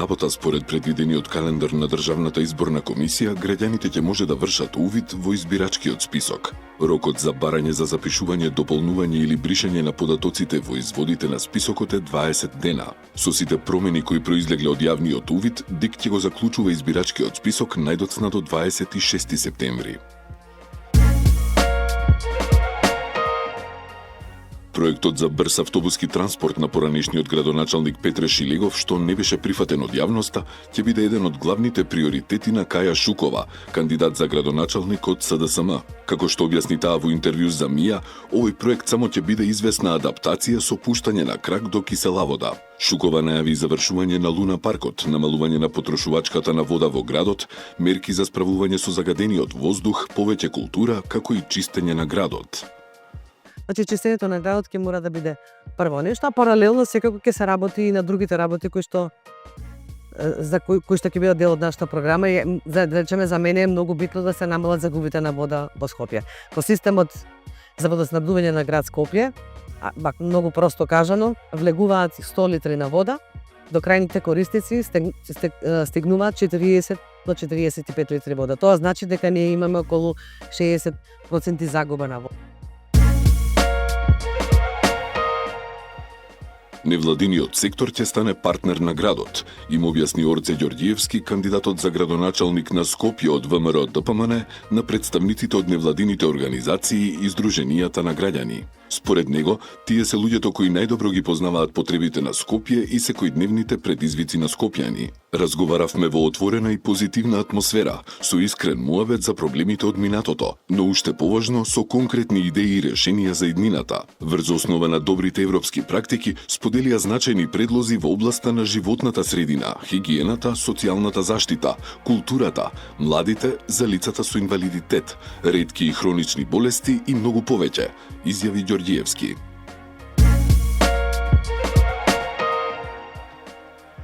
сабота, според предвидениот календар на Државната изборна комисија, граѓаните ќе може да вршат увид во избирачкиот список. Рокот за барање за запишување, дополнување или бришање на податоците во изводите на списокот е 20 дена. Со сите промени кои произлегле од јавниот увид, ДИК ќе го заклучува избирачкиот список најдоцна до 26 септември. Проектот за брз автобуски транспорт на поранешниот градоначалник Петре Шилегов, што не беше прифатен од јавноста, ќе биде еден од главните приоритети на Каја Шукова, кандидат за градоначалник од СДСМ. Како што објасни таа во интервју за МИА, овој проект само ќе биде известна адаптација со пуштање на крак до кисела вода. Шукова најави завршување на Луна паркот, намалување на потрошувачката на вода во градот, мерки за справување со загадениот воздух, повеќе култура, како и чистење на градот. Значи, чистењето на градот ќе мора да биде прво нешто, а паралелно секако ќе се работи и на другите работи кои што ќе бидат дел од нашата програма. И, да речеме, за мене е многу битно да се намалат загубите на вода во Скопје. По системот за водоснабдување на град Скопје, многу просто кажано, влегуваат 100 литри на вода, до крајните корисници стигнуваат 40 до 45 литри вода. Тоа значи дека ние имаме околу 60% загуба на вода. Невладиниот сектор ќе стане партнер на градот, им објасни Орце Ѓорѓиевски, кандидатот за градоначалник на Скопје од ВМРО ДПМН, на представниците од невладините организации и здруженијата на граѓани. Според него, тие се луѓето кои најдобро ги познаваат потребите на Скопје и секојдневните предизвици на скопјани. Разговаравме во отворена и позитивна атмосфера, со искрен муавет за проблемите од минатото, но уште поважно со конкретни идеи и решенија за иднината. Врз основа на добрите европски практики, споделија значајни предлози во областа на животната средина, хигиената, социјалната заштита, културата, младите, за лицата со инвалидитет, ретки и хронични болести и многу повеќе, изјави Ѓорѓиевски.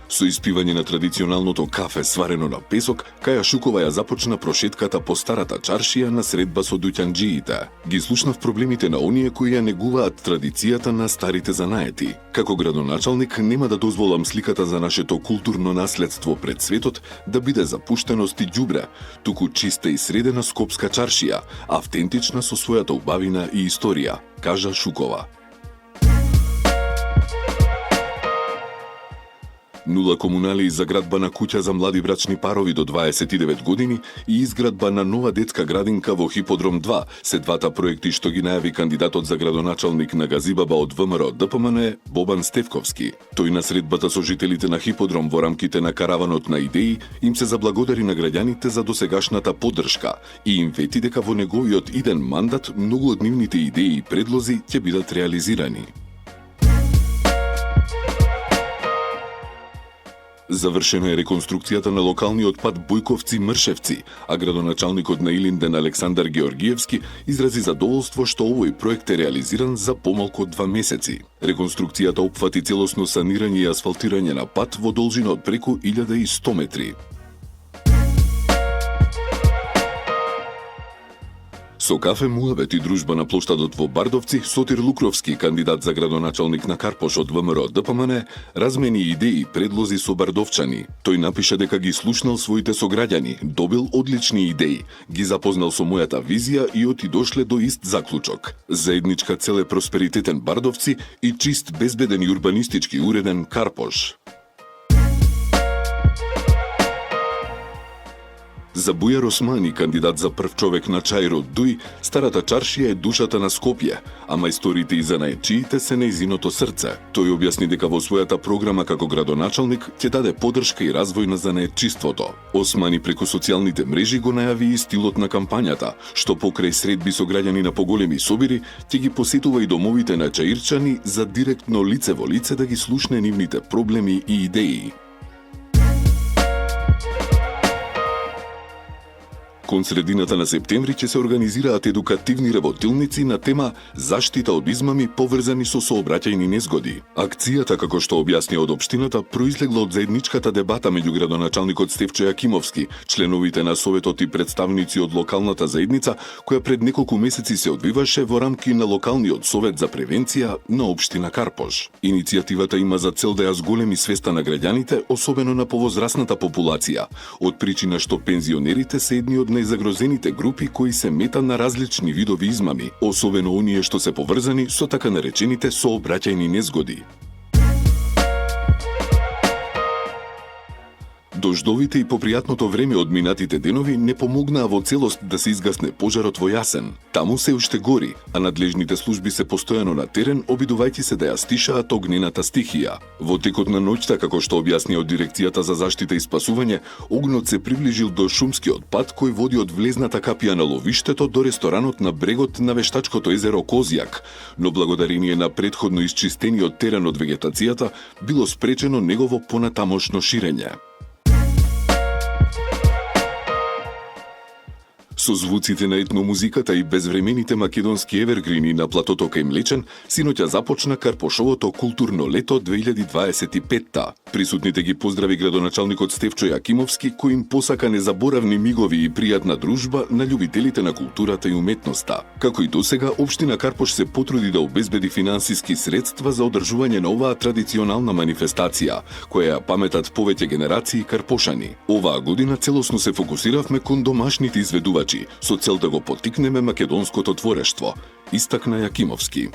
Со испивање на традиционалното кафе сварено на песок, Каја Шукова ја започна прошетката по старата чаршија на средба со дуќанџиите. Ги слушнав проблемите на оние кои ја негуваат традицијата на старите занаети. Како градоначалник нема да дозволам сликата за нашето културно наследство пред светот да биде запуштеност и ѓубре, туку чиста и средена скопска чаршија, автентична со својата убавина и историја, кажа Шукова. Нула комунали и заградба на куќа за млади брачни парови до 29 години и изградба на нова детска градинка во Хиподром 2 се двата проекти што ги најави кандидатот за градоначалник на Газибаба од ВМРО ДПМН Бобан Стевковски. Тој на средбата со жителите на Хиподром во рамките на караванот на идеи им се заблагодари на граѓаните за досегашната поддршка и им вети дека во неговиот иден мандат многу од нивните идеи и предлози ќе бидат реализирани. Завршена е реконструкцијата на локалниот пат Бојковци-Мршевци, а градоначалникот на Илинден Александар Георгиевски изрази задоволство што овој проект е реализиран за помалку од 2 месеци. Реконструкцијата опфати целосно санирање и асфалтирање на пат во должина од преку 1100 метри. Со кафе муавет и дружба на плоштадот во Бардовци, Сотир Лукровски, кандидат за градоначалник на Карпош од ВМРО ДПМН, размени идеи и предлози со бардовчани. Тој напиша дека ги слушнал своите сограѓани, добил одлични идеи, ги запознал со мојата визија и оти дошле до ист заклучок. Заедничка цел е просперитетен Бардовци и чист, безбеден и урбанистички уреден Карпош. За Бујар Османи, кандидат за прв човек на Чајро Дуј, старата чаршија е душата на Скопје, а мајсторите и занаетчиите се нејзиното срце. Тој објасни дека во својата програма како градоначалник ќе даде поддршка и развој на занаетчиството. Османи преку социјалните мрежи го најави и стилот на кампањата, што покрај средби со граѓани на поголеми собири, ќе ги посетува и домовите на чаирчани за директно лице во лице да ги слушне нивните проблеми и идеи. Кон средината на септември ќе се организираат едукативни работилници на тема заштита од измами поврзани со сообраќајни незгоди. Акцијата, како што објасни од општината, произлегла од заедничката дебата меѓу градоначалникот Стефчо Јакимовски, членовите на советот и представници од локалната заедница, која пред неколку месеци се одвиваше во рамки на локалниот совет за превенција на општина Карпош. Иницијативата има за цел да ја зголеми свеста на граѓаните, особено на повозрасната популација, од причина што пензионерите се едни од најзагрозените групи кои се мета на различни видови измами, особено оние што се поврзани со така наречените сообраќајни незгоди. Дождовите и попријатното време од минатите денови не помогнаа во целост да се изгасне пожарот во Јасен. Таму се уште гори, а надлежните служби се постојано на терен, обидувајќи се да ја стишаат огнената стихија. Во текот на ноќта, како што објасни од Дирекцијата за заштита и спасување, огнот се приближил до шумскиот пат кој води од влезната капија на ловиштето до ресторанот на брегот на вештачкото езеро Козјак, но благодарение на претходно исчистениот терен од вегетацијата било спречено негово понатамошно ширење. Со звуците на етномузиката и безвремените македонски евергрини на платото кај Млечен, синоќа започна Карпошовото културно лето 2025-та. Присутните ги поздрави градоначалникот Стефчо Јакимовски, кој им посака незаборавни мигови и пријатна дружба на љубителите на културата и уметноста. Како и досега, општина Карпош се потруди да обезбеди финансиски средства за одржување на оваа традиционална манифестација, која ја паметат повеќе генерации карпошани. Оваа година целосно се фокусиравме кон домашните изведувачи, со цел да го поттикнеме македонското творештво, истакна Јакимовски.